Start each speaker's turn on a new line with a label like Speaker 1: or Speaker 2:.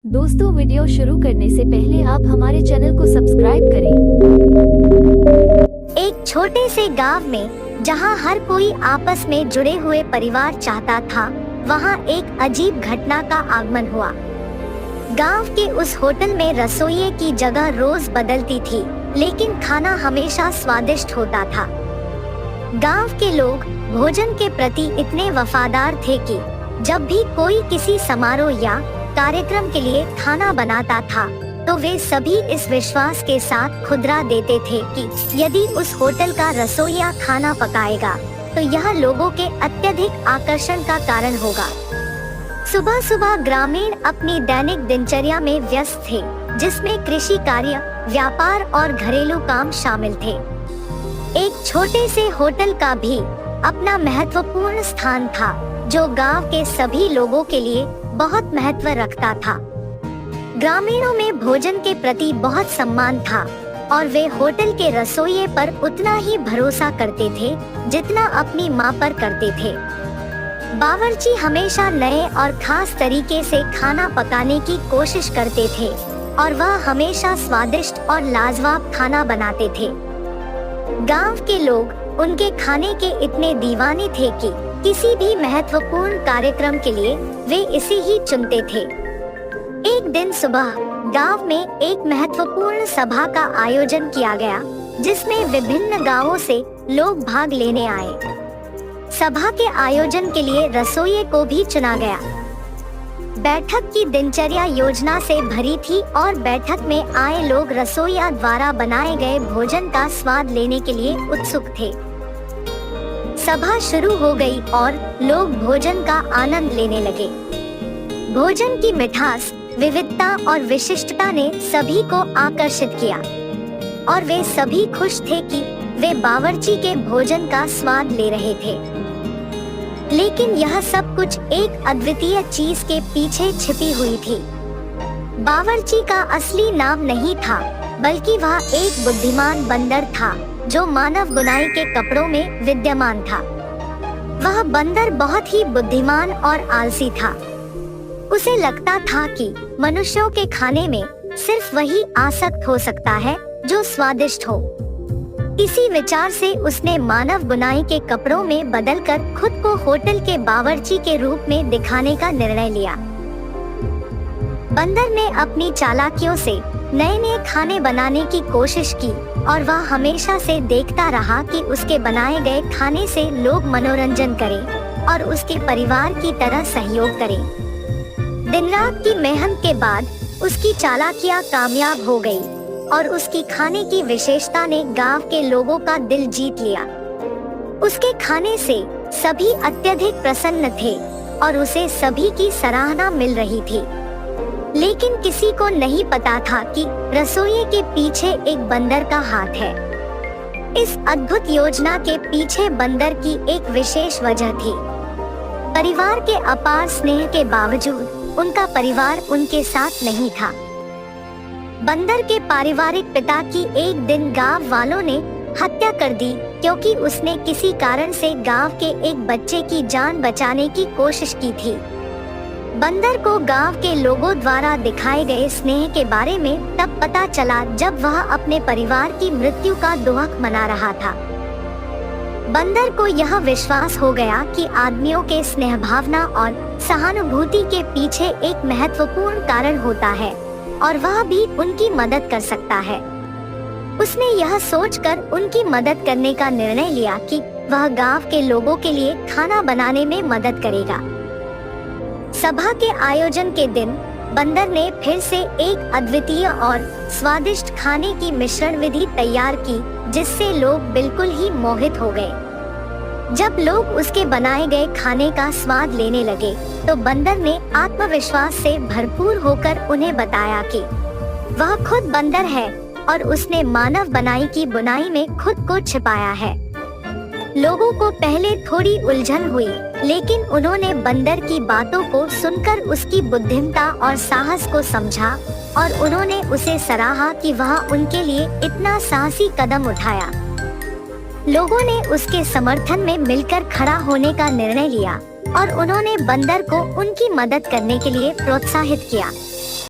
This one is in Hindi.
Speaker 1: दोस्तों, वीडियो शुरू करने से पहले आप हमारे चैनल को सब्सक्राइब करें।
Speaker 2: एक छोटे से गांव में जहां हर कोई आपस में जुड़े हुए परिवार चाहता था, वहां एक अजीब घटना का आगमन हुआ। गांव के उस होटल में रसोइये की जगह रोज बदलती थी, लेकिन खाना हमेशा स्वादिष्ट होता था। गांव के लोग भोजन के प्रति इतने वफादार थे कि जब भी कोई किसी समारोह या कार्यक्रम के लिए खाना बनाता था, तो वे सभी इस विश्वास के साथ खुदरा देते थे कि यदि उस होटल का रसोइया खाना पकाएगा, तो यह लोगों के अत्यधिक आकर्षण का कारण होगा। सुबह सुबह ग्रामीण अपनी दैनिक दिनचर्या में व्यस्त थे, जिसमें कृषि कार्य, व्यापार और घरेलू काम शामिल थे। एक छोटे से होटल का भी अपना महत्वपूर्ण स्थान था, जो गांव के सभी लोगों के लिए बहुत महत्व रखता था। ग्रामीणों में भोजन के प्रति बहुत सम्मान था और वे होटल के रसोइये पर उतना ही भरोसा करते थे जितना अपनी मां पर करते थे। बावर्ची हमेशा नए और खास तरीके से खाना पकाने की कोशिश करते थे और वह हमेशा स्वादिष्ट और लाजवाब खाना बनाते थे। गांव के लोग उनके खाने के इतने दीवाने थे कि किसी भी महत्वपूर्ण कार्यक्रम के लिए वे इसे ही चुनते थे। एक दिन सुबह गांव में एक महत्वपूर्ण सभा का आयोजन किया गया, जिसमें विभिन्न गांवों से लोग भाग लेने आए। सभा के आयोजन के लिए रसोइये को भी चुना गया। बैठक की दिनचर्या योजना से भरी थी और बैठक में आए लोग रसोइया द्वारा बनाए गए भोजन का स्वाद लेने के लिए उत्सुक थे। सभा शुरू हो गई और लोग भोजन का आनंद लेने लगे। भोजन की मिठास, विविधता और विशिष्टता ने सभी को आकर्षित किया और वे सभी खुश थे कि वे बावर्ची के भोजन का स्वाद ले रहे थे। लेकिन यह सब कुछ एक अद्वितीय चीज के पीछे छिपी हुई थी। बावर्ची का असली नाम नहीं था, बल्कि वह एक बुद्धिमान बंदर था जो मानव बुनाई के कपड़ों में विद्यमान था। वह बंदर बहुत ही बुद्धिमान और आलसी था। उसे लगता था कि मनुष्यों के खाने में सिर्फ वही आसक्त हो सकता है जो स्वादिष्ट हो। इसी विचार से उसने मानव बुनाई के कपड़ों में बदलकर खुद को होटल के बावर्ची के रूप में दिखाने का निर्णय लिया। बंदर ने अपनी चालाकियों से नए नए खाने बनाने की कोशिश की और वह हमेशा से देखता रहा कि उसके बनाए गए खाने से लोग मनोरंजन करें और उसके परिवार की तरह सहयोग करें। दिन रात की मेहनत के बाद उसकी चालाकियां कामयाब हो गई और उसकी खाने की विशेषता ने गांव के लोगों का दिल जीत लिया। उसके खाने से सभी अत्यधिक प्रसन्न थे और उसे सभी की सराहना मिल रही थी। लेकिन किसी को नहीं पता था कि रसोइये के पीछे एक बंदर का हाथ है। इस अद्भुत योजना के पीछे बंदर की एक विशेष वजह थी। परिवार के अपार स्नेह के बावजूद उनका परिवार उनके साथ नहीं था। बंदर के पारिवारिक पिता की एक दिन गांव वालों ने हत्या कर दी, क्योंकि उसने किसी कारण से गांव के एक बच्चे की जान बचाने की कोशिश की थी। बंदर को गांव के लोगों द्वारा दिखाए गए स्नेह के बारे में तब पता चला जब वह अपने परिवार की मृत्यु का दुहक मना रहा था। बंदर को यह विश्वास हो गया कि आदमियों के स्नेह भावना और सहानुभूति के पीछे एक महत्वपूर्ण कारण होता है और वह भी उनकी मदद कर सकता है। उसने यह सोचकर उनकी मदद करने का निर्णय लिया कि वह गांव के लोगों के लिए खाना बनाने में मदद करेगा। सभा के आयोजन के दिन बंदर ने फिर से एक अद्वितीय और स्वादिष्ट खाने की मिश्रण विधि तैयार की, जिससे लोग बिल्कुल ही मोहित हो गए। जब लोग उसके बनाए गए खाने का स्वाद लेने लगे, तो बंदर ने आत्मविश्वास से भरपूर होकर उन्हें बताया कि वह खुद बंदर है और उसने मानव बनाई की बुनाई में खुद को छिपाया है। लोगों को पहले थोड़ी उलझन हुई, लेकिन उन्होंने बंदर की बातों को सुनकर उसकी बुद्धिमत्ता और साहस को समझा और उन्होंने उसे सराहा कि वह उनके लिए इतना साहसी कदम उठाया। लोगों ने उसके समर्थन में मिलकर खड़ा होने का निर्णय लिया और उन्होंने बंदर को उनकी मदद करने के लिए प्रोत्साहित किया।